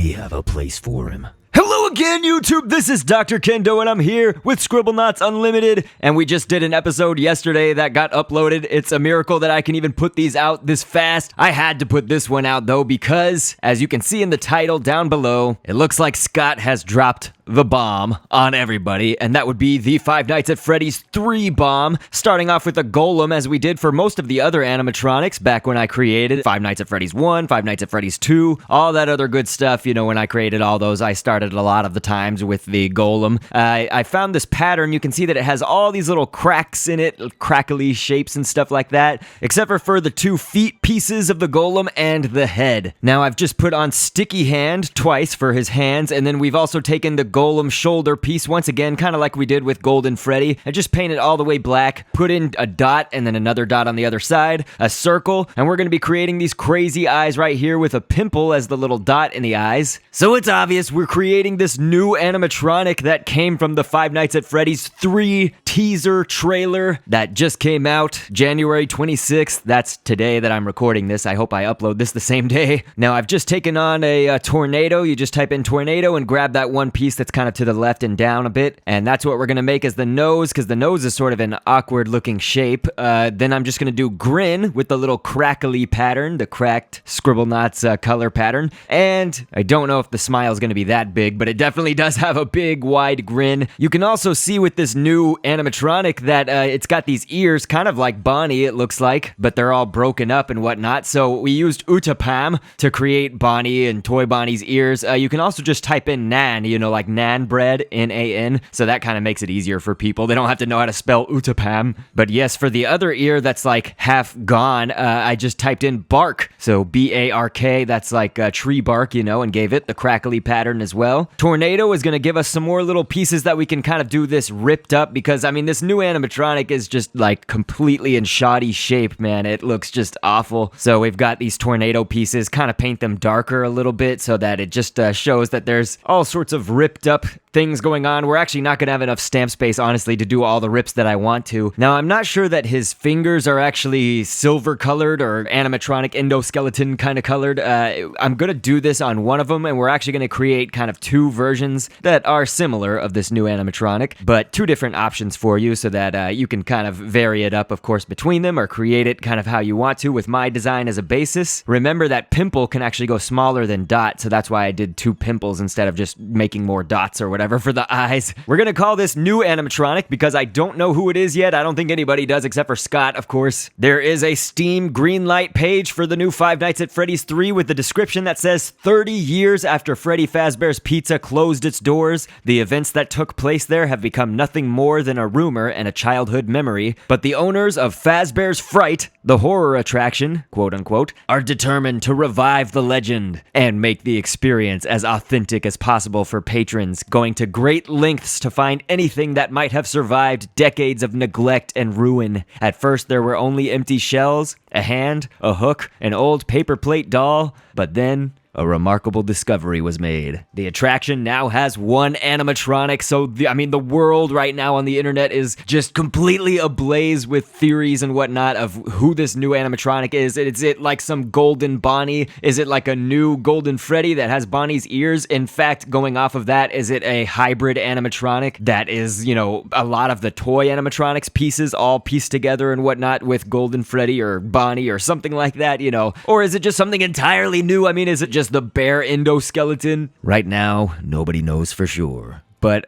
we have a place for him. Hello again, YouTube! This is Dr.Kendo, and I'm here with Scribblenauts Unlimited, and we just did an episode yesterday that got uploaded. It's a miracle that I can even put these out this fast. I had to put this one out, though, because, as you can see in the title down below, it looks like Scott has dropped the bomb on everybody, and that would be the Five Nights at Freddy's 3 bomb, starting off with a Golem, as we did for most of the other animatronics back when I created Five Nights at Freddy's 1, Five Nights at Freddy's 2, all that other good stuff. You know, when I created all those, I started a lot of the times with the Golem. I found this pattern. You can see that it has all these little cracks in it, crackly shapes and stuff like that, except for the 2 feet pieces of the Golem and the head. Now, I've just put on Sticky Hand twice for his hands, and then we've also taken the Golem shoulder piece once again, kind of like we did with Golden Freddy. I just painted all the way black, put in a dot and then another dot on the other side, a circle, and we're going to be creating these crazy eyes right here with a pimple as the little dot in the eyes. So it's obvious we're creating this new animatronic that came from the Five Nights at Freddy's 3 teaser trailer that just came out January 26th. That's today that I'm recording this. I hope I upload this the same day. Now, I've just taken on a tornado. You just type in tornado and grab that one piece that's kind of to the left and down a bit, and that's what we're going to make as the nose, because the nose is sort of an awkward looking shape. Then I'm just going to do grin with the little crackly pattern, the cracked Scribblenauts color pattern, and I don't know if the smile is going to be that big, but it definitely does have a big wide grin. You can also see with this new animatronic that it's got these ears kind of like Bonnie, it looks like, but they're all broken up and whatnot. So we used Utapam to create Bonnie and Toy Bonnie's ears. You can also just type in Nan, you know, like Nan bread, N-A-N, so that kind of makes it easier for people. They don't have to know how to spell Utapam. But yes, for the other ear that's like half gone, I just typed in bark, so B-A-R-K, that's like tree bark, you know, and gave it the crackly pattern as well. Tornado is going to give us some more little pieces that we can kind of do this ripped up, because I mean, this new animatronic is just like completely in shoddy shape, man. It looks just awful. So we've got these tornado pieces, kind of paint them darker a little bit so that it just shows that there's all sorts of ripped up things going on. We're actually not going to have enough stamp space, honestly, to do all the rips that I want to. Now, I'm not sure that his fingers are actually silver colored or animatronic endoskeleton kind of colored. I'm going to do this on one of them, and we're actually going to create kind of 2 versions that are similar of this new animatronic, but 2 different options for you so that you can kind of vary it up, of course, between them, or create it kind of how you want to with my design as a basis. Remember that pimple can actually go smaller than dot, so that's why I did 2 pimples instead of just making more dots or whatever for the eyes. We're gonna call this new animatronic because I don't know who it is yet. I don't think anybody does except for Scott, of course. There is a Steam greenlight page for the new Five Nights at Freddy's 3 with the description that says 30 years after Freddy Fazbear's Pizza closed its doors, the events that took place there have become nothing more than a rumor and a childhood memory, but the owners of Fazbear's Fright, the horror attraction, quote unquote, are determined to revive the legend and make the experience as authentic as possible for patrons, going to great lengths to find anything that might have survived decades of neglect and ruin. At first, there were only empty shells, a hand, a hook, an old paper plate doll, but then a remarkable discovery was made. The attraction now has 1 animatronic, so the world right now on the internet is just completely ablaze with theories and whatnot of who this new animatronic is. Is it like some Golden Bonnie? Is it like a new Golden Freddy that has Bonnie's ears? In fact, going off of that, is it a hybrid animatronic that is, you know, a lot of the toy animatronics pieces all pieced together and whatnot with Golden Freddy or Bonnie or something like that, you know? Or is it just something entirely new? I mean, is it just the bare endoskeleton? Right now, nobody knows for sure. But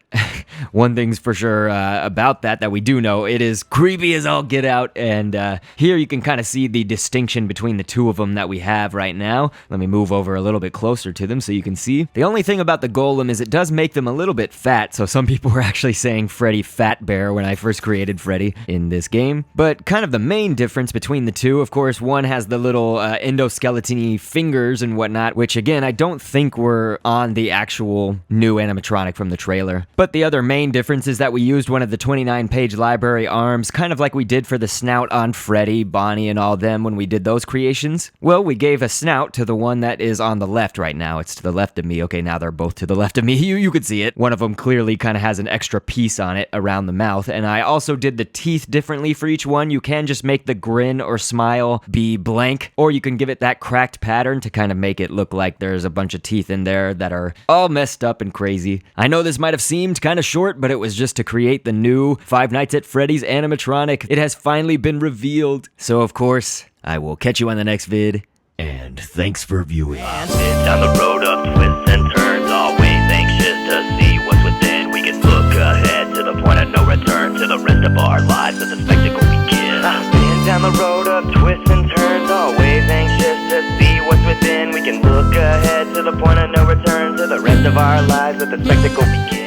one thing's for sure about that we do know, it is creepy as all get out, and here you can kind of see the distinction between the 2 of them that we have right now. Let me move over a little bit closer to them so you can see. The only thing about the Golem is it does make them a little bit fat, so some people were actually saying Freddy Fat Bear when I first created Freddy in this game. But kind of the main difference between the 2, of course, one has the little endoskeleton-y fingers and whatnot, which again, I don't think were on the actual new animatronic from the trailer. But the other main difference is that we used one of the 29-page library arms, kind of like we did for the snout on Freddy, Bonnie, and all them when we did those creations. Well, we gave a snout to the one that is on the left right now. It's to the left of me. Okay, now they're both to the left of me. You could see it. One of them clearly kind of has an extra piece on it around the mouth, and I also did the teeth differently for each one. You can just make the grin or smile be blank, or you can give it that cracked pattern to kind of make it look like there's a bunch of teeth in there that are all messed up and crazy. I know this might have seemed kind of short, but it was just to create the new Five Nights at Freddy's animatronic. It has finally been revealed. So of course, I will catch you on the next vid, and thanks for viewing. Down the road of twists and turns, always anxious to see what's within. We can look ahead to the point of no return, to the rest of our lives as the spectacle begins. I've been down the road of twists and turns, always anxious to see what's within. We can look ahead to the point of no return, to the rest of our lives as the spectacle begins.